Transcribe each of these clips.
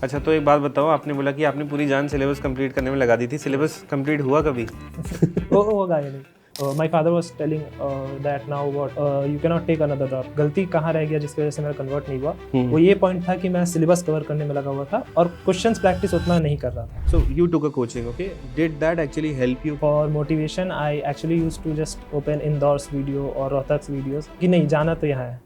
अच्छा, तो एक बात बताओ, आपने बोला कि आपने पूरी जान सिलेबस कंप्लीट करने में लगा दी थी, सिलेबस कंप्लीट हुआ कभी? वो होगा ही नहीं। My father was telling that now what you cannot take another drop. गलती कहाँ रह गया जिसकी वजह से मेरा कन्वर्ट नहीं हुआ, वो ये पॉइंट था कि मैं सिलेबस कवर करने में लगा हुआ था और क्वेश्चंस प्रैक्टिस उतना नहीं कर रहा था। So you took a coaching, okay? Did that actually help you? For motivation I actually use to just open Indore's video और रोहतक्स वीडियोस कि नहीं जाना तो यहाँ है।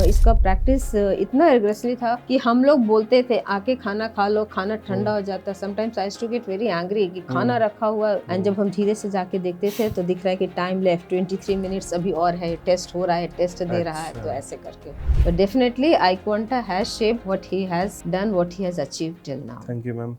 इसका प्रैक्टिस इतना रिग्रेसली था कि हम लोग बोलते थे आके खाना खा लो, खाना ठंडा हो जाता है। Sometimes I to get very angry कि खाना रखा हुआ एंड जब हम धीरे से जाके देखते थे तो दिख रहा है कि टाइम लेफ्ट 23 मिनट्स अभी और है, टेस्ट हो रहा है, टेस्ट दे रहा है, तो ऐसे करके। But definitely iQuanta has shaped what he has done, what he has achieved till now. Thank you, ma'am.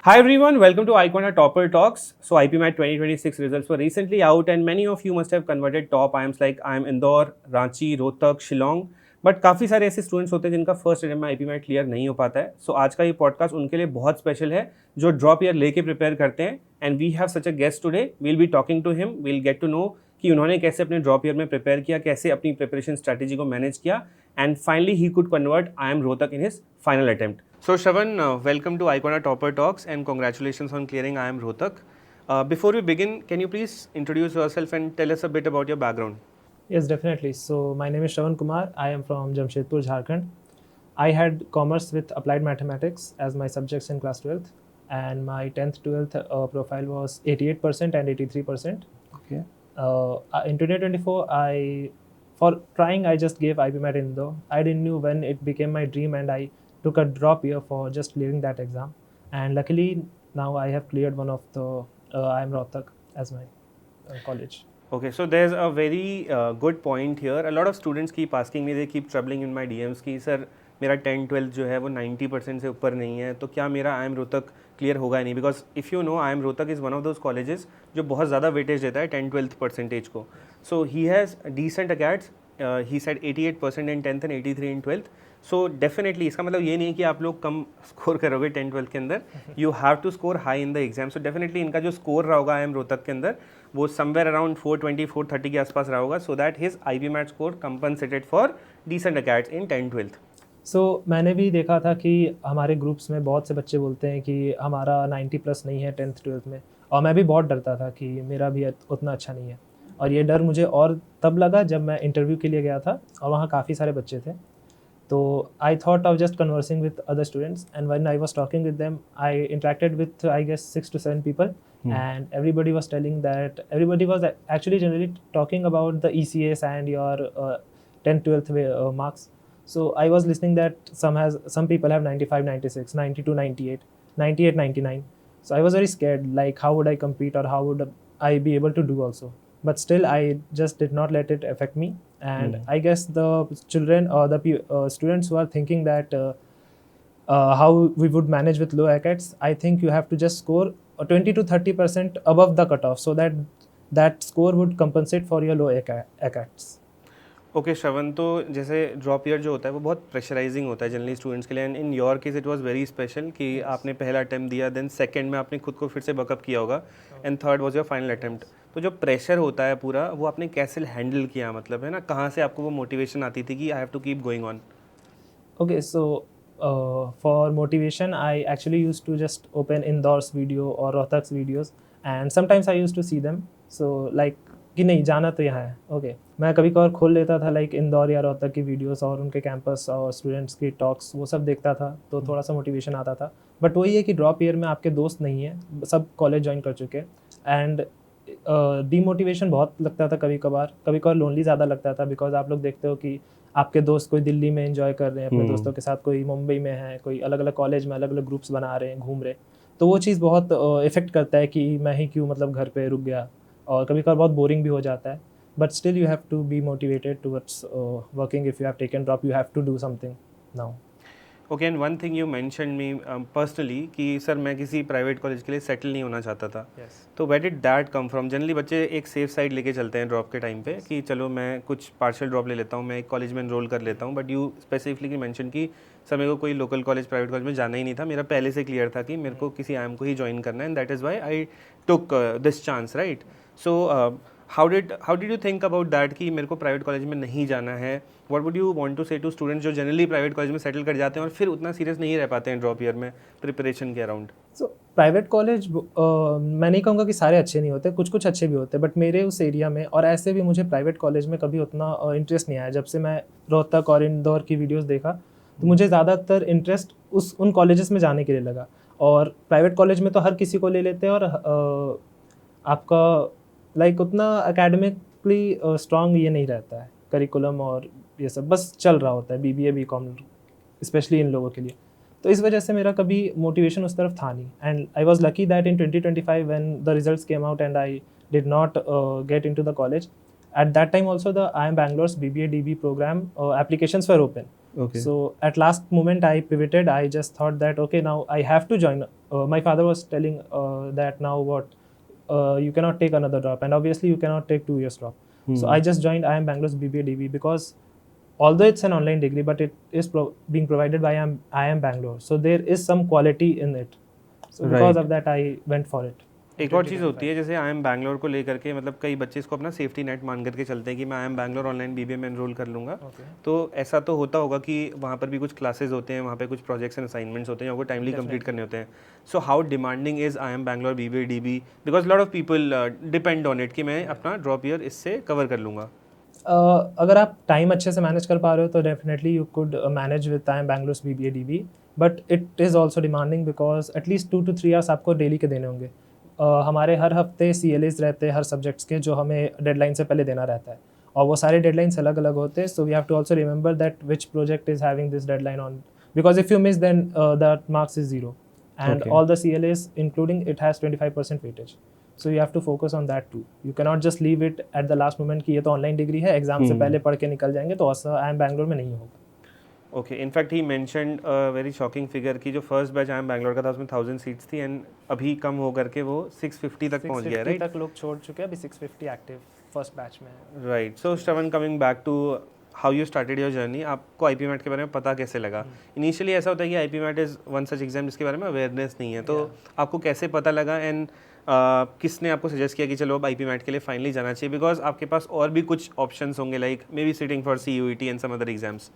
Hi everyone, welcome to iQuanta Topper Talks. So IPMAT 2026 results were recently out and many of you must have converted top IIMs like IIM Indore, Ranchi, Rohtak, Shillong. But काफ़ी सारे ऐसे students होते हैं जिनका first attempt में IPMAT clear नहीं हो पाता है. सो आज का ये पॉडकास्ट उनके लिए बहुत स्पेशल है जो ड्रॉप ईयर लेके प्रिपेयर करते हैं. And we have such a guest today. We'll be talking to him. We'll get to know कि उन्होंने कैसे अपने ड्रॉप ईयर में प्रिपेयर किया, कैसे अपनी प्रिपरेशन स्ट्रैटेजी को मैनेज किया, and finally he could convert IIM Rohtak in his final attempt. So Shravan, welcome to iQuanta Topper Talks and congratulations on clearing IIM Rohtak. Before we begin, can you please introduce yourself and tell us a bit about your background? Yes, definitely. So my name is Shravan Kumar. I am from Jamshedpur, Jharkhand. I had commerce with applied mathematics as my subjects in class 12th, and my 10th 12th profile was 88% and 83%. Okay. In 2024, for trying, I just gave IPMAT Indore. I didn't know when it became my dream, and I took a drop year for just clearing that exam. And luckily, now I have cleared one of the IIM Rohtak as my college. Okay, so there's a very good point here. A lot of students keep asking me, they keep troubling in my DMs कि sir मेरा 10-12 जो है वो 90% से ऊपर नहीं है, तो क्या मेरा IIM Rohtak क्लियर होगा नहीं? Because if you know IIM Rohtak is one of those colleges जो बहुत ज़्यादा वेटेज देता है 10-12 परसेंटेज को. So he has decent acads. He said 88% in 10th and 83 in 12th. So definitely इसका मतलब ये नहीं कि आप लोग कम स्कोर करोगे 10-12 के अंदर. You have to score high in the exam. So definitely इनका जो स्कोर रहा होगा IIM Rohtak के अंदर वो समवेयर अराउंड 420-430 के आसपास रहा होगा. So that his IPMAT score compensated for decent acads in 10-12th. सो मैंने भी देखा था कि हमारे ग्रुप्स में बहुत से बच्चे बोलते हैं कि हमारा 90+ नहीं है 10th 12th में, और मैं भी बहुत डरता था कि मेरा भी उतना अच्छा नहीं है. और ये डर मुझे और तब लगा जब मैं इंटरव्यू के लिए गया था और वहाँ काफ़ी सारे बच्चे थे. तो I thought of just conversing with other students, and when I was talking with them I interacted with I guess 6 to 7 people. And everybody was telling that everybody was actually generally talking about the ECS and your 10th 12th marks. So I was listening that some people have 95 96 92 98 98 99. So I was very scared, like how would I compete or how would I be able to do also. But still I just did not let it affect me. And I guess the children or the students who are thinking that how we would manage with low ACATS, I think you have to just score 20 to 30% above the cutoff, so that score would compensate for your low ACATS. Okay Shravan, तो जैसे drop year जो होता है वो बहुत pressurising होता है generally students के लिए. And in your case it was very special कि आपने पहला अटैम्प्ट दिया, देन सेकंड में आपने खुद को फिर से बकअप किया होगा, and third was your final attempt. तो जो प्रेशर होता है पूरा वो आपने कैसे हैंडल किया, मतलब है ना, कहाँ से आपको वो मोटिवेशन आती थी कि I have to keep going on? Okay, so for motivation, I actually used to just open Indore's video or Rohtak's videos, and sometimes I used to see them. So like कि नहीं जाना तो यहाँ है. Okay, मैं कभी कभार खोल लेता था लाइक इंदौर या रोहतक की वीडियोस और उनके कैंपस और स्टूडेंट्स की टॉक्स, वो सब देखता था तो थोड़ा सा मोटिवेशन आता था. बट वही है कि ड्रॉप ईयर में आपके दोस्त नहीं है, सब कॉलेज ज्वाइन कर चुके, एंड डीमोटिवेशन बहुत लगता था कभी कभार लोनली ज़्यादा लगता था. बिकॉज आप लोग देखते हो कि आपके दोस्त कोई दिल्ली में एंजॉय कर रहे हैं अपने दोस्तों के साथ, कोई मुंबई में है, कोई अलग अलग कॉलेज में अलग अलग ग्रुप्स बना रहे हैं, घूम रहे. तो वो चीज़ बहुत इफेक्ट करता है कि मैं ही क्यों मतलब घर पे रुक गया, और कभी कभार बहुत बोरिंग भी हो जाता है. But still you have to be motivated towards working. If you have taken drop you have to do something now. Okay, and one thing you mention me personally कि सर मैं किसी प्राइवेट कॉलेज के लिए settle नहीं होना चाहता था. तो where did that come from? Generally बच्चे एक सेफ साइड लेके चलते हैं ड्रॉप के टाइम पे कि चलो मैं कुछ पार्शियल ड्रॉप ले लेता हूँ, मैं एक कॉलेज में एनरोल कर लेता हूँ. बट यू स्पेसिफिकली मेंशन कि सर मेरे को कोई लोकल कॉलेज, प्राइवेट कॉलेज में जाना ही नहीं था, मेरा पहले से क्लियर था कि मेरे को किसी IIM को ही ज्वाइन करना है, and that is why I took this chance, right? So how did you think about that कि मेरे को प्राइवेट कॉलेज में नहीं जाना है? What would you want to say to students जो जनरली प्राइवेट कॉलेज में सेटल कर जाते हैं और फिर उतना सीरियस नहीं रह पाते हैं ड्रॉप ईयर में प्रिपरेशन के अराउंड? सो प्राइवेट कॉलेज मैं नहीं कहूँगा कि सारे अच्छे नहीं होते, कुछ कुछ अच्छे भी होते, बट मेरे उस एरिया में और ऐसे भी मुझे प्राइवेट कॉलेज में कभी उतना इंटरेस्ट नहीं आया। जब से मैं रोहतक और इंदौर की वीडियोस देखा तो मुझे ज़्यादातर इंटरेस्ट उन कॉलेजेस में जाने के लिए लगा। और प्राइवेट कॉलेज में तो हर किसी को ले लेते हैं और आपका लाइक उतना एकेडमिकली स्ट्रांग ये नहीं रहता है करिकुलम और ये सब, बस चल रहा होता है BBA BCom स्पेशली इन लोगों के लिए। तो इस वजह से मेरा कभी मोटिवेशन उस तरफ था नहीं। And I was lucky that in 2025 when the results came out and I did not get into the college, at that time also the IIM Bangalore's BBA DB program applications were open. Okay. So at last moment I pivoted. I just thought that okay, now I have to join. My father was telling that now what you cannot take another drop, and obviously you cannot take 2 years drop. So I just joined IIM Bangalore's BBA DB because although it's an online degree, but it is being provided by IIM Bangalore. So there is some quality in it. So because of that I went for it. एक और चीज़ होती है जैसे IIM Bangalore को लेकर के, मतलब कई बच्चे इसको अपना सेफ्टी नेट मान करके चलते हैं कि मैं IIM बैंगलोर ऑनलाइन BBA में एनरोल कर लूँगा। तो ऐसा तो होता होगा कि वहाँ पर भी कुछ क्लासेस होते हैं, वहाँ पे कुछ प्रोजेक्ट्स एंड असाइनमेंट्स होते हैं जो टाइमली कंप्लीट करने होते हैं। So how demanding is IIM Bangalore BBA DB, because lot of people depend on it कि मैं अपना ड्रॉप ईयर इससे कवर कर लूँगा। अगर आप टाइम अच्छे से मैनेज कर पा रहे हो तो definitely you could manage with IIM Bangalore's BBA DB, but it is also demanding because at least 2 to 3 hours आपको डेली के देने होंगे। हमारे हर हफ्ते CLAs रहते हैं हर सब्जेक्ट्स के, जो हमें डेडलाइन से पहले देना रहता है, और वो सारे डेडलाइंस अलग अलग होते हैं। So we have to also remember that which project is having this deadline on, because if you miss then that marks is 0 and Okay. all the CLAs including it has 25% weightage, so you have to focus on that too. You cannot just leave it at the last moment कि ये तो online degree है, exam से पहले पढ़ के निकल जाएंगे, तो ऐसा IIM बैंगलोर में नहीं होगा। Okay, in fact he mentioned a very shocking figure कि जो फर्स्ट बैच IIM बैंगलोर का था उसमें 1000 सीट्स थी एंड अभी कम हो करके वो 650 तक पहुंच गया, राइट? तक लोग छोड़ चुके हैं, अभी 650 एक्टिव फर्स्ट बैच में है। Right. So Shravan, coming back to how you started your journey, आपको IP मैट के बारे में पता कैसे लगा? इनिशियली ऐसा होता है कि IP MAT is one such exam जिसके बारे में अवेयरनेस नहीं है, तो आपको कैसे पता लगा एंड किसने आपको सजेस्ट किया कि चलो अब IP मैट के लिए फाइनली जाना चाहिए? बिकॉज आपके पास और भी कुछ ऑप्शंस होंगे, like maybe sitting for CUET and some other exams.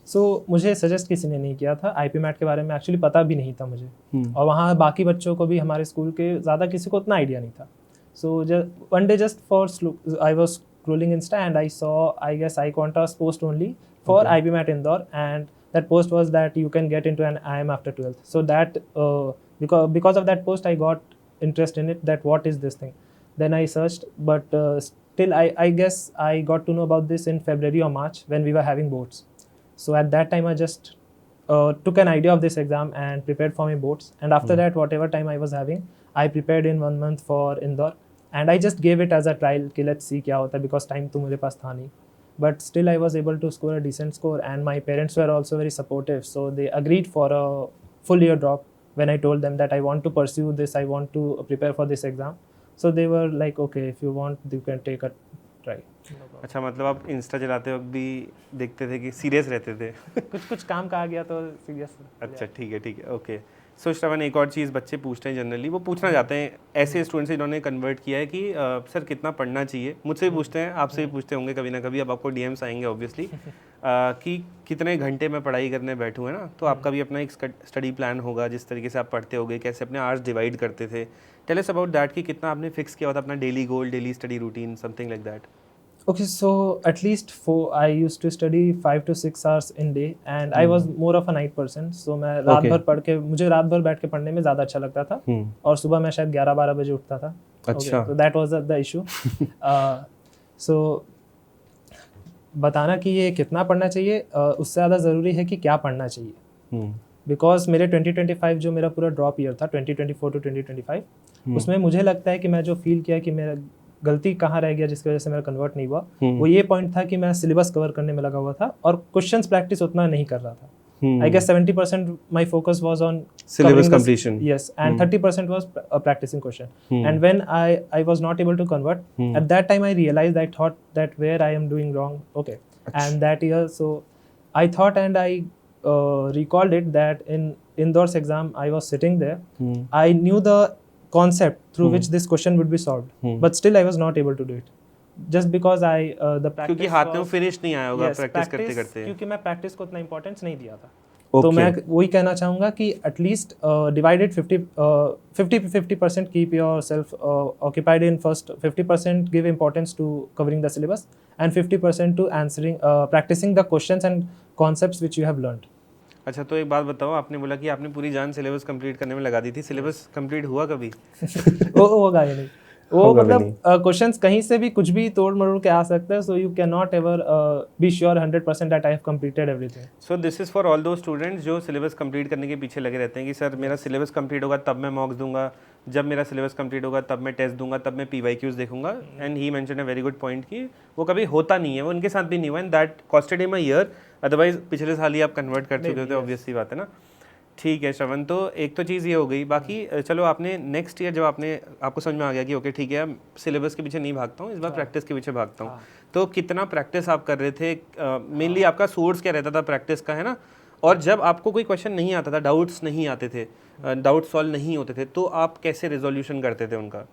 सो मुझे सजेस्ट किसी ने नहीं किया था, IP मैट के बारे में एक्चुअली पता भी नहीं था मुझे, और वहाँ बाकी बच्चों को भी हमारे स्कूल के ज़्यादा किसी को उतना आइडिया नहीं था। So one day just for I was scrolling Insta and I saw, I guess, iQuanta's post only for IP MAT Indore, and that post was that you can get into an IIM after 12th. So that because of that post I got interest in it, that what is this thing. Then I searched, but still I guess I got to know about this in February or March when we were having boards. So at that time I just took an idea of this exam and prepared for my boards, and after that whatever time I was having, I prepared in 1 month for Indore. And I just gave it as a trial कि let's see क्या होता है, because time तो मेरे पास था नहीं, but still I was able to score a decent score, and my parents were also very supportive, so they agreed for a full year drop when I told them that I want to pursue this, I want to prepare for this exam. So they were like, okay, if you want you can take a try. अच्छा, मतलब आप Insta चलाते वक्त भी देखते थे कि serious रहते थे? कुछ काम का आ गया तो सीरियस। अच्छा, ठीक है, ओके। सो श्रवण, एक और चीज़ बच्चे पूछते हैं जनरली, वो पूछना चाहते हैं ऐसे स्टूडेंट से जिन्होंने कन्वर्ट किया है कि सर कितना पढ़ना चाहिए? मुझसे भी पूछते हैं, आपसे भी पूछते होंगे कभी ना कभी, अब आपको DMs आएंगे ऑब्वियसली कि कितने घंटे में पढ़ाई करने बैठूँ, है ना? तो आपका भी अपना एक स्टडी प्लान होगा, जिस तरीके से आप पढ़ते होगे, कैसे अपने आवर्स डिवाइड करते थे। टेल अस अबाउट दैट कि कितना आपने फिक्स किया होता अपना daily goal, daily study routine, something like that. Okay, so at least I used to study 5 to 6 hours in day, and I was more of a night person. So मैं रात भर पढ़ के, मुझे रात भर बैठ के पढ़ने में ज़्यादा अच्छा लगता था, और सुबह मैं शायद 11-12 बजे उठता था। अच्छा, तो that was the issue. So बताना कि ये कितना पढ़ना चाहिए उससे ज़्यादा ज़रूरी है कि क्या पढ़ना चाहिए, बिकॉज मेरे 2025 जो मेरा पूरा ड्रॉप ईयर था 2024 to 2025, उसमें मुझे लगता है कि मैं जो फील किया कि मेरा गलती कहाँ रह गया जिसकी वजह से मेरा कन्वर्ट नहीं हुआ, वो ये पॉइंट था कि मैं सिलेबस कवर करने में लगा हुआ था और क्वेश्चंस प्रैक्टिस उतना नहीं कर रहा था। I guess 70% my focus was on syllabus completion. Yes, and 30% was practicing question. And when I was not able to convert, at that time I realized, I thought that where I am doing wrong. Okay, and that year, so I thought, and I recalled it that in Indore's exam I was sitting there. I knew the concept through which this question would be solved, but still I was not able to do it. Just because I the practice क्योंकि हाथ में finish नहीं आया होगा practice करते करते। क्योंकि मैं प्रैक्टिस को इतना इंपॉर्टेंस नहीं दिया था। Okay. तो मैं वही कहना चाहूँगा कि at least divided 50% keep yourself occupied in first 50% give importance to covering the syllabus and 50% to answering practicing the questions and concepts which you have learned. अच्छा, तो एक बात बताओ, आपने बोला कि आपने पूरी जान सिलेबस कंप्लीट करने में लगा दी थी, सिलेबस कंप्लीट हुआ कभी? वो होगा ही नहीं, वो होगा भी मतलब क्वेश्चंस कहीं से भी कुछ भी तोड़ मरोड़ के आ सकते हैं, so you can not ever be sure 100% that I have completed everything. So this is for all दो स्टूडेंट्स जो सिलेबस कंप्लीट करने के पीछे लगे रहते हैं कि सर मेरा सिलेबस कंप्लीट होगा तब मैं मॉक्स दूंगा, जब मेरा सिलेबस कंप्लीट होगा तब मैं टेस्ट दूंगा, तब मैं PYQs देखूंगा। And he mention a very good point कि वो कभी होता नहीं है, वो उनके साथ भी नहीं हुआ, and that costed him a year. Otherwise पिछले साल ही आप कन्वर्ट कर चुके होते, ऑब्वियस सी बात है ना। ठीक है श्रवण, तो एक तो चीज़ ये हो गई। बाकी चलो, आपने नेक्स्ट ईयर जब आपको समझ में आ गया कि ओके ठीक है, सिलेबस के पीछे नहीं भागता हूँ, इस बार प्रैक्टिस के पीछे भागता हूँ, तो कितना प्रैक्टिस आप कर रहे थे? मेनली आपका सोर्स क्या रहता था प्रैक्टिस का, है ना? और जब आपको कोई क्वेश्चन नहीं आता था, डाउट्स नहीं आते थे, डाउट सॉल्व नहीं होते थे, तो आप कैसे रिजोल्यूशन करते थे उनका?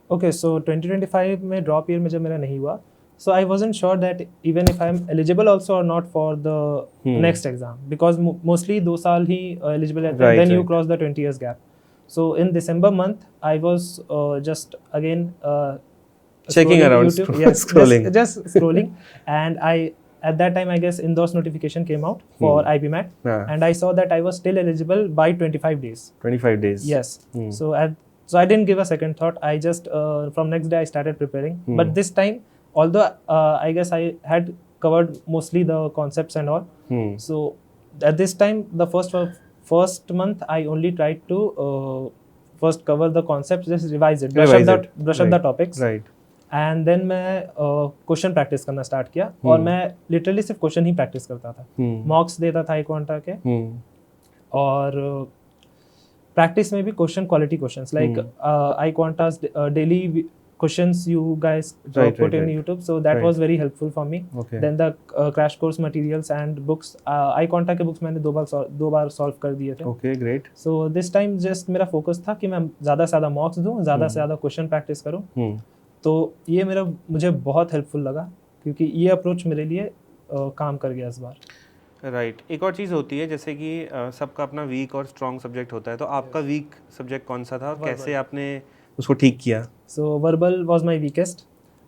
ओके, सो 2025 में ड्रॉप ईयर में जब मेरा नहीं हुआ, so I wasn't sure that even if I'm eligible also or not for the next exam, because mostly 2 साल ही eligible रहते हैं, then you cross the 20 years gap. So in December month I was just again checking around YouTube, yes, scrolling. just scrolling, and I at that time I guess Indor's notification came out for IPMAT, and I saw that I was still eligible by 25 days. 25 days. Yes. So I didn't give a second thought. I just from next day I started preparing. But this time, although I guess I had covered mostly the concepts and all, so at this time the first month I only tried to first cover the concepts, just revise it, brush up the topics, Right. and then मैं question practice करना start किया, और मैं literally सिर्फ question ही practice करता था, मॉक्स देता था iQuanta के, और प्रैक्टिस में भी question quality questions like iQuanta's daily questions you guys put in YouTube, so that was very helpful for me. Then the crash course materials and books, iQuanta के books मैंने दो बार सॉल्व कर दिए थे. Okay, great. So this time just मेरा focus था कि मैं ज़्यादा से ज़्यादा मॉक्स दूँ, ज़्यादा से ज़्यादा क्वेश्चन प्रैक्टिस करूँ. तो ये मुझे बहुत हेल्पफुल लगा, क्योंकि ये अप्रोच मेरे लिए काम कर गया इस बार. राइट. एक और चीज़ होती है, जैसे कि सबका अपना वीक और स्ट्रॉन्ग सब्जेक्ट होता है, तो आपका वीक सब्जेक्ट कौन सा था और कैसे आपने उसको ठीक किया? So verbal was my weakest,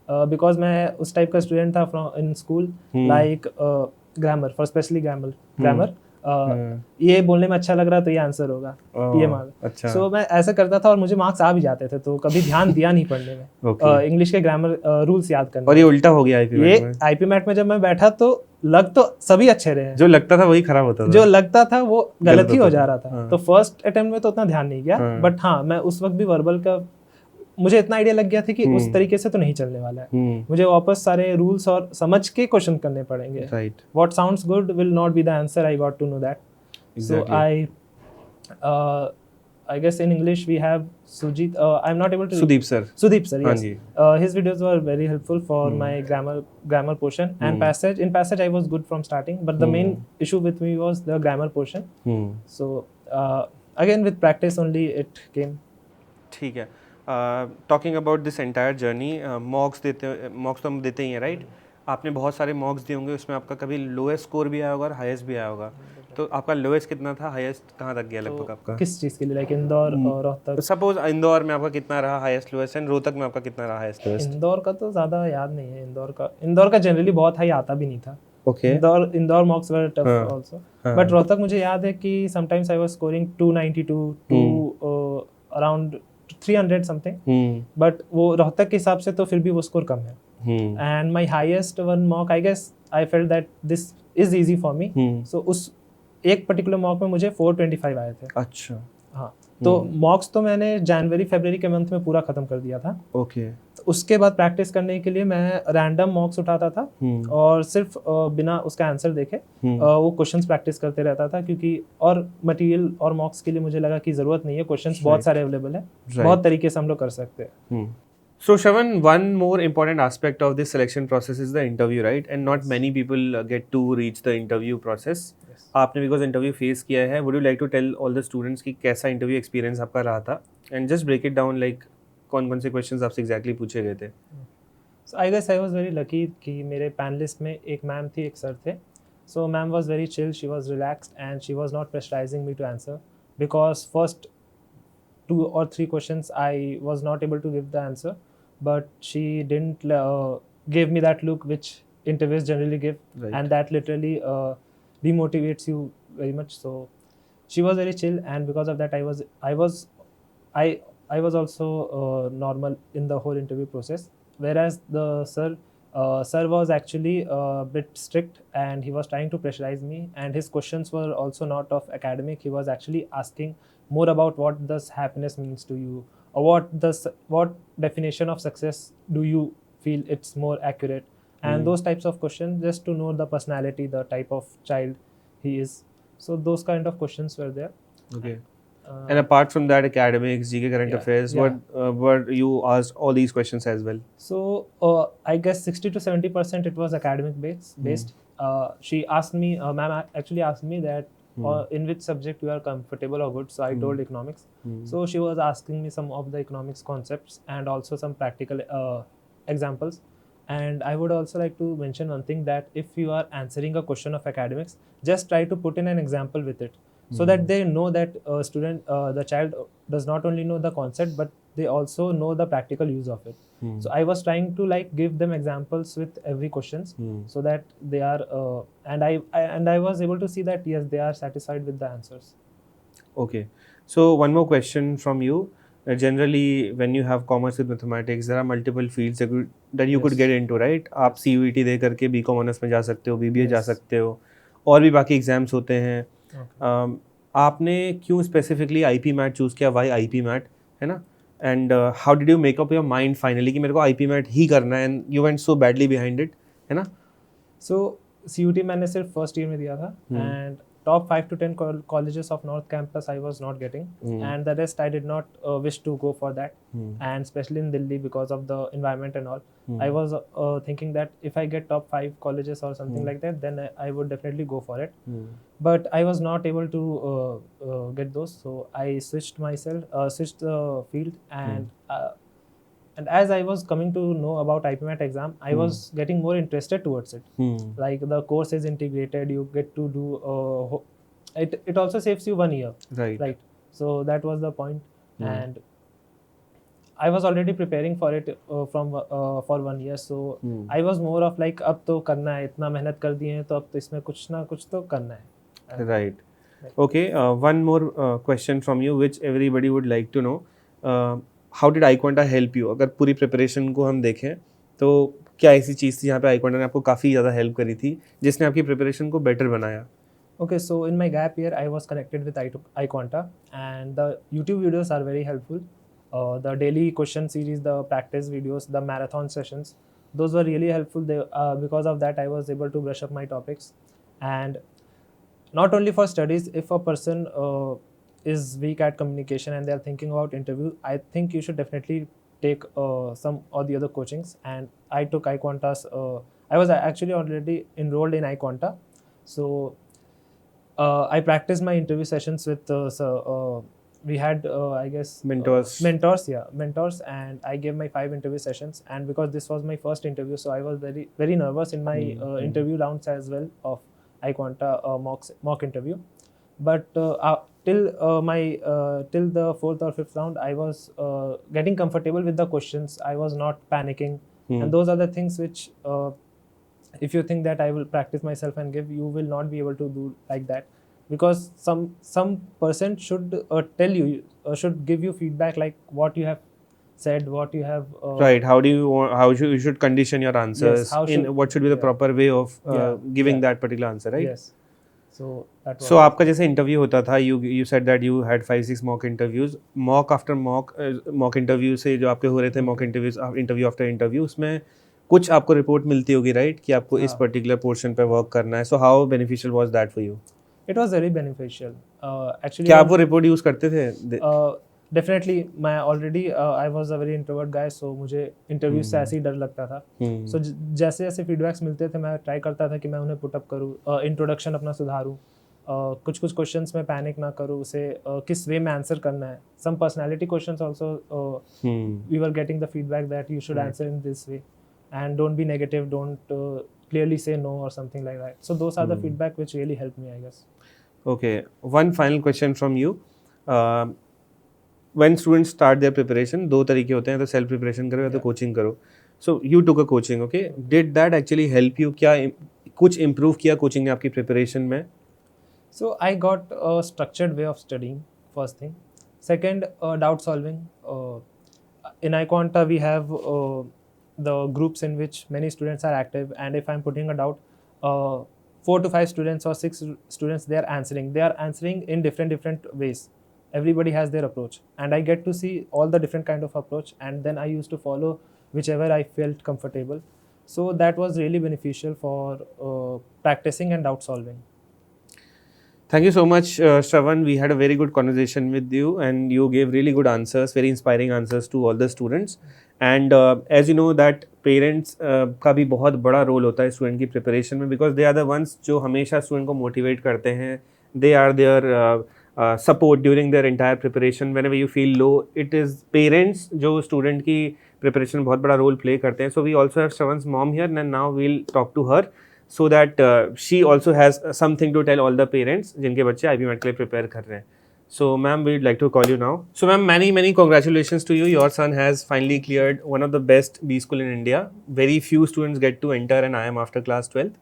because मैं उस टाइप का स्टूडेंट था in school, like grammar, for specially grammar, ये बोलने में अच्छा लग रहा है तो ये आंसर होगा, ये मान. अच्छा. सो मैं ऐसा करता था और मुझे मार्क्स आ भी जाते थे, तो कभी ध्यान दिया नहीं पढ़ने में, इंग्लिश के ग्रामर रूल्स याद करने. और ये उल्टा हो गया आईपीमैट में जब मैं बैठा तो लग तो सभी अच्छे रहे, जो लगता था वही खराब होता था, जो लगता था वो गलत ही हो जा रहा था. तो फर्स्ट अटेम्प्ट में तो उतना ध्यान नहीं किया, बट हाँ मैं उस वक्त भी वर्बल का मुझे इतना आइडिया लग गया था कि उस तरीके से तो नहीं चलने वाला है, मुझे वापस सारे रूल्स और समझ के क्वेश्चन करने पड़ेंगे. Right. What sounds good will not be the answer, I got to know that. So I guess in English we have Sujit. I'm not able to. Sudeep sir, yes. His videos were very helpful for my grammar portion and passage. In passage I was good from starting, but the main issue with me was the grammar portion. So again with practice only it came. ठीक है. Talking about this entire journey, मॉक्स तो हम देते ही हैं, right? आपने बहुत सारे मॉक्स दिए होंगे, उसमें आपका कभी लोएस्ट स्कोर भी आया होगा और हाईएस्ट भी आया होगा, तो आपका लोएस्ट कितना था, हाईएस्ट कहाँ तक गया लगभग आपका? किस चीज़ के लिए, लाइक इंदौर और रोहतक? सपोज इंदौर में आपका कितना रहा हाईएस्ट लोएस्ट, एंड रोहतक में आपका कितना रहा हाईएस्ट लोएस्ट? इंदौर का तो ज़्यादा याद नहीं है. इंदौर का जनरली बहुत हाई आता भी नहीं था. Okay. Indore mocks were tough also, but Rohtak मुझे याद है कि sometimes I was scoring 292 to around 300 something, but वो रोहतक के हिसाब से तो फिर भी वो स्कोर कम है. And my highest one mock, I guess I felt that this is easy for me, so उस एक पर्टिकुलर मॉक में मुझे 425 आए थे. अच्छा. हाँ, तो मॉक्स तो मैंने जनवरी-फरवरी के मंथ में पूरा खत्म कर दिया था. ओके. उसके बाद प्रैक्टिस करने के लिए मैं रैंडम मॉक्स उठाता था और सिर्फ बिना उसका आंसर देखे वो क्वेश्चंस प्रैक्टिस करते रहता था, क्योंकि और मटेरियल और मॉक्स के लिए मुझे लगा कि ज़रूरत नहीं है, क्वेश्चंस बहुत सारे अवेलेबल है, बहुत तरीके से हम लोग कर सकते हैं. So Shravan, one more important aspect of this selection process is the interview, right? And not many people get to reach the interview process. Yes. आपने because interview face किया है, would you like to tell all the students कि कैसा interview experience आपका रहा था? And just break it down, like कौन-कौन से questions आपसे exactly पूछे गए थे? So I guess I was very lucky कि मेरे पैनलिस्ट में एक मैम थी, एक सर थे. So ma'am was very chill, she was relaxed and she was not pressurizing me to answer, because first 2 or 3 questions I was not able to give the answer, but she didn't give me that look which interviews generally give, Right. and that literally demotivates you very much. So she was very chill, and because of that I was also normal in the whole interview process, whereas the sir was actually a bit strict and he was trying to pressurize me, and his questions were also not of academic. He was actually asking more about what does happiness means to you, or what definition of success do you feel it's more accurate, and those types of questions, just to know the personality, the type of child he is. So those kind of questions were there. Okay. And apart from that, academics, GK, current yeah, affairs, yeah. what you asked all these questions as well? So I guess 60 to 70% it was academic based. She asked me, ma'am actually asked me that in which subject you are comfortable or good. So I told economics. So she was asking me some of the economics concepts and also some practical examples. And I would also like to mention one thing, that if you are answering a question of academics, just try to put in an example with it, so that they know that the child does not only know the concept, but they also know the practical use of it. So I was trying to like give them examples with every questions, so that they are and I was able to see that yes, they are satisfied with the answers. Okay. So one more question from you. Generally, when you have commerce with mathematics, there are multiple fields that you could Yes. get into, right? आप CUET दे करके BCom honours में जा सकते हो, BBA जा Yes. सकते हो, और भी बाकी एग्जाम्स होते हैं. Okay. आपने क्यों स्पेसिफिकली IP मैट चूज़ किया? वाई IP मैट, है ना? And how did you make up your mind finally कि मेरे को IP मैट ही करना है, and you went so badly behind it, है ना? So CUT मैंने सिर्फ फर्स्ट ईयर में दिया था, and top 5 to 10 colleges of North Campus I was not getting, and the rest I did not wish to go for that, and especially in Delhi because of the environment and all. I was thinking that if I get top 5 colleges or something like that, then I would definitely go for it. But I was not able to get those, so I switched the field, and as I was coming to know about IPMAT exam, I was getting more interested towards it. Like the course is integrated, you get to do it also saves you 1 year, Right. So that was the point. And I was already preparing for it for 1 year, so I was more of like अब तो करना है, इतना मेहनत कर दिए हैं तो अब तो इसमें कुछ ना कुछ तो करना है. Right. Okay. One more question from you, which everybody would like to know. How did iQuanta help you? अगर पूरी प्रिपरेशन को हम देखें तो क्या ऐसी चीज़ थी जहाँ पे iQuanta ने आपको काफ़ी ज़्यादा हेल्प करी थी, जिसने आपकी प्रिपरेशन को बेटर बनाया? Okay, so in my gap year, I was connected with iQuanta, and the YouTube videos are very helpful. The daily question series, the practice videos, the marathon sessions, those were really helpful. Because of that, I was able to brush up my topics. And not only for studies, if a person is weak at communication and they are thinking about interview, I think you should definitely take some or the other coachings. And I took iQuanta's. I was actually already enrolled in iQuanta, so I practiced my interview sessions with we had I guess mentors, and I gave my 5 interview sessions. And because this was my first interview, so I was very very nervous in my interview rounds as well of iQuanta mock interview. But till the 4th or 5th round, I was getting comfortable with the questions. I was not panicking, and those are the things which if you think that I will practice myself and give, you will not be able to do like that, because some person should tell you, should give you feedback, like what you have said, what you have right. How you should condition your answers, yes, what should be the proper way of giving that particular answer, right? Yes. So that was So आपका जैसे interview होता था, you said that you had 5-6 mock interviews, mock after mock interview से जो आपके हो रहे थे mock interviews, interview after interview, उसमें कुछ आपको रिपोर्ट मिलती होगी, राइट, कि आपको इस पर्टिकुलर पोर्शन पे वर्क करना है. So how beneficial was that for you? It was very beneficial. Actually, क्या आप वो रिपोर्ट यूज करते थे? डेफिनेटली मैं already I was a very introvert guy, so मुझे इंटरव्यू से ऐसे ही डर लगता था. सो जैसे जैसे फीडबैक्स मिलते थे, मैं ट्राई करता था कि मैं उन्हें पुटअप करूँ, इंट्रोडक्शन अपना सुधारूँ, कुछ क्वेश्चंस में पैनिक ना करूँ, उसे किस वे में आंसर करना है. Some personality questions also we were getting the feedback that you should answer in this way, and don't be negative, don't clearly say no or something like that. So those are the feedback which really helped me, I guess. Okay, one final question from you. When students start their preparation, दो तरीके होते हैं, तो self preparation करो या तो coaching करो. So you took a coaching, okay? Did that actually help you? क्या कुछ improve किया coaching ने आपकी preparation में? So I got a structured way of studying, first thing. Second, doubt solving. In iQuanta, we have the groups in which many students are active, and if I'm putting a doubt, 4 to 5 students or 6 students, they are answering. They are answering in different ways. Everybody has their approach, and I get to see all the different kind of approach, and then I used to follow whichever I felt comfortable. So that was really beneficial for practicing and doubt solving. Thank you so much, Shravan. We had a very good conversation with you, and you gave really good answers, very inspiring answers to all the students. And as you know that parents का भी बहुत बड़ा role होता है student की preparation में, because they are the ones जो हमेशा स्टूडेंट को मोटिवेट करते हैं. They are their support during their entire preparation. Whenever you feel low, it is parents जो student की preparation में बहुत बड़ा role play करते हैं. So we also have Shravan's mom here, and now we'll talk to her so that she also has something to tell all the parents जिनके बच्चे IPMAT के लिए prepare कर रहे हैं. So ma'am, we'd like to call you now. So ma'am, many congratulations to you. Your son has finally cleared one of the best B school in India. Very few students get to enter an IIM after class 12th.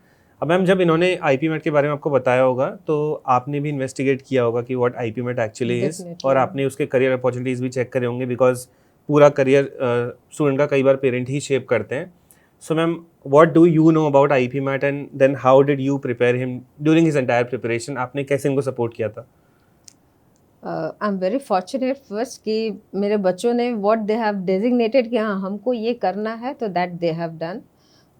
अब ma'am जब इन्होंने IPMAT के बारे में आपको बताया होगा तो आपने भी इन्वेस्टिगेट किया होगा कि व्हाट IPMAT एक्चुअली इज, और आपने उसके करियर अपॉर्चुनिटीज़ भी चेक करे होंगे, बिकॉज पूरा करियर स्टूडेंट का कई बार पेरेंट ही शेप करते हैं. So ma'am, what do you know about IPMAT and then how did you prepare him during his entire preparation? आपने कैसे इनको सपोर्ट किया था? I am very fortunate first कि मेरे बच्चों ने व्हाट दे हैव डेजिग्नेटेड कि हाँ हमको ये करना है, तो दैट दे हैव डन.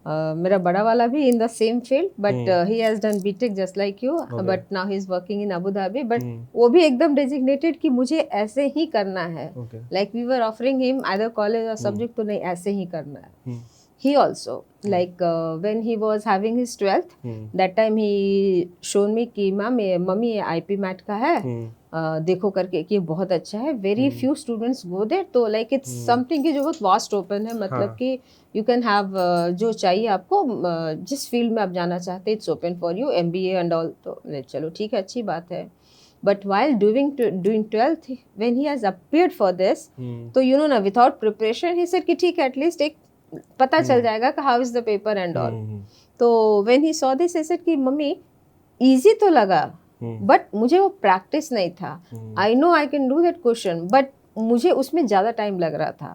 मेरा बड़ा वाला भी in the same field, but he has done BTech just like you, but now he is working in Abu Dhabi. But वो भी एकदम डेजिग्नेटेड कि मुझे ऐसे ही करना है. Like we were offering him either college और सब्जेक्ट, तो नहीं ऐसे ही करना है. He also like when he was having his 12th, that time he shown me कि मम्मी ये IPMAT का है, देखो करके कि बहुत अच्छा है. Very few students go there, तो लाइक इट्स समथिंग की जो बहुत वास्ट ओपन है, मतलब कि यू कैन हैव जो चाहिए आपको, जिस फील्ड में आप जाना चाहते हैं, it's open for you, MBA and all. तो चलो ठीक है, अच्छी बात है. But while doing 12th, when he has appeared for this, तो you know ना, without preparation, he said कि ठीक है, at least एक पता चल जाएगा कि how is the paper and all. तो when he saw this, he said कि मम्मी इजी तो लगा, बट मुझे वो प्रैक्टिस नहीं था. I know I can do that question, but मुझे उसमें ज़्यादा टाइम लग रहा था.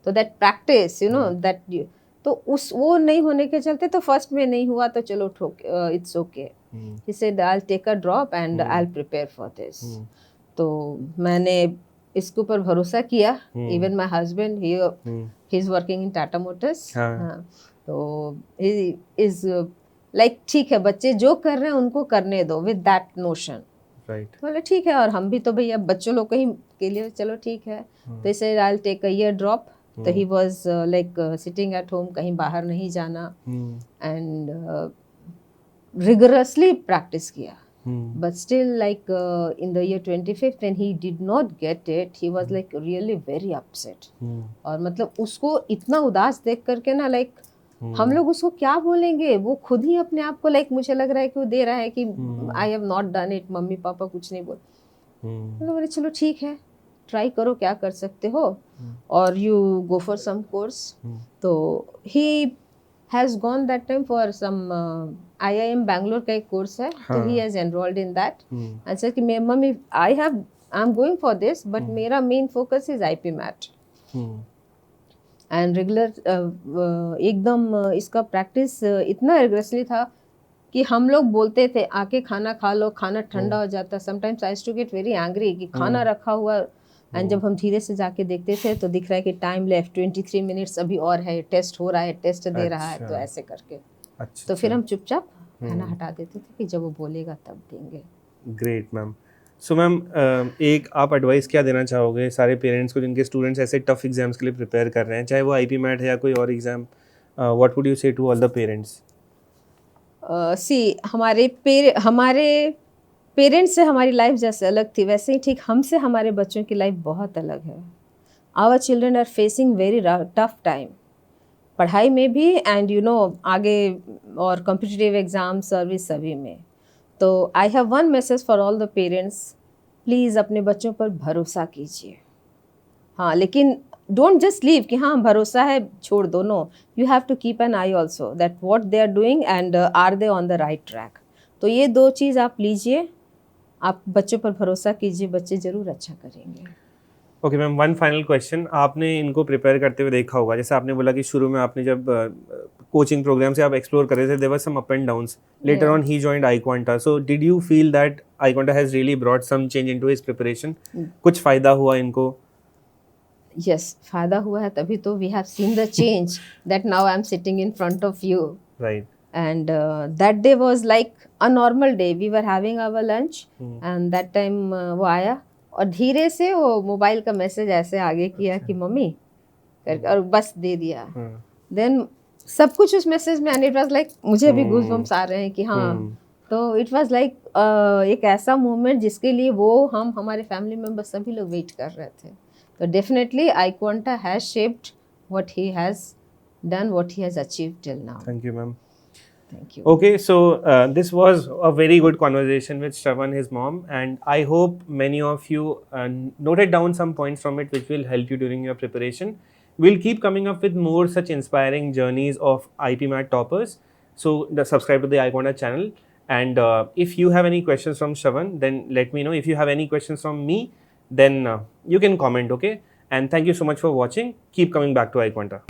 तो that practice, you know that, तो उस वो नहीं होने के चलते, तो फर्स्ट में नहीं हुआ तो चलो it's okay. He said I will take a drop and I will prepare for this. तो मैंने इसके ऊपर भरोसा किया. Even my husband, he is working in Tata Motors. तो he is like ठीक है, बच्चे जो कर रहे हैं उनको करने दो, with that notion. Right. बोले ठीक है, और हम भी तो भैया बच्चों लोग के लिए चलो ठीक है. तो इसे I'll take a year drop. तो he was like sitting at home, कहीं बाहर नहीं जाना, and rigorously practice किया. But still, like in the year 25th, when he did not get it, he was like really very upset. और मतलब उसको इतना उदास देख करके ना, like हम लोग उसको क्या बोलेंगे, वो खुद ही अपने आप को like मुझे लग रहा है कि वो दे रहा है कि I have not done it, mummy papa कुछ नहीं बोल. मतलब बोले चलो ठीक है, ट्राई करो, क्या कर सकते हो, और you go for some course. तो he has gone that time for some IIM Bangalore का एक कोर्स है, तो he has enrolled in that and said कि mummy I'm going for this, but मेरा main focus is IPMAT. and regular एकदम इसका practice इतना रिग्रेसली था कि हम लोग बोलते थे आके खाना खा लो, खाना ठंडा हो जाता. Sometimes I used to get very angry कि खाना रखा हुआ, एंड जब हम धीरे से जाके देखते थे तो दिख रहा है कि टाइम लेफ्ट 23 मिनट्स अभी और है, टेस्ट हो रहा है, टेस्ट दे रहा है. तो ऐसे करके तो फिर हम चुपचाप खाना हटा देते थे कि जब वो बोलेगा तब देंगे. Great ma'am. सो मैम, एक आप एडवाइस क्या देना चाहोगे सारे पेरेंट्स को जिनके स्टूडेंट्स ऐसे टफ एग्जाम्स के लिए प्रिपेयर कर रहे हैं, चाहे वो IPMAT है या कोई और एग्जाम? व्हाट वुड यू से टू ऑल द पेरेंट्स? सी हमारे पेरेंट्स से हमारी लाइफ जैसे अलग थी, वैसे ही ठीक हमसे हमारे बच्चों की लाइफ बहुत अलग है. Our children are facing very tough time. पढ़ाई में भी एंड आगे और कॉम्पिटिटिव एग्ज़ाम सर्विस सभी में। तो I have one message for all the parents, please अपने बच्चों पर भरोसा कीजिए। हाँ, लेकिन डोंट जस्ट लीव कि हाँ भरोसा है छोड़ दो, no, you have to keep an eye also that what they are doing and are they on the right track. तो ये 2 चीज़ आप लीजिए, आप बच्चों पर भरोसा कीजिए, बच्चे ज़रूर अच्छा करेंगे। Okay ma'am, one final question, आपने इनको प्रिपेयर करते हुए देखा होगा, जैसे आपने बोला कि शुरू में आपने जब कोचिंग प्रोग्राम से आप एक्सप्लोर कर रहे थे, there were some up and downs, later on he joined iQuanta, so did you feel that iQuanta has really brought some change into his preparation? कुछ फ़ायदा हुआ इनको? यस, फ़ायदा हुआ है, तभी तो we have seen the change that now I am sitting in front of you. Right. And that day was like a normal day. We were having our lunch and that time वो आया और धीरे से वो mobile का message ऐसे आगे किया कि मम्मी करके और बस दे दिया। देन सब कुछ उस मैसेज में, एंड इट वाज लाइक मुझे भी गूज बम्स आ रहे हैं कि हाँ, तो इट वाज लाइक एक ऐसा मोमेंट जिसके लिए वो हम हमारे फैमिली मेम्बर्स सभी लोग वेट कर रहे थे। तो definitely iQuanta has shaped what he has done, what he has achieved till now. Thank you ma'am. Thank you. Okay, so this was a very good conversation with Shravan, his mom, and I hope many of you noted down some points from it which will help you during your preparation. We'll keep coming up with more such inspiring journeys of IP Mat toppers. So subscribe to the iQuanta channel, and if you have any questions from Shravan, then let me know. If you have any questions from me, then you can comment, okay? And thank you so much for watching. Keep coming back to iQuanta.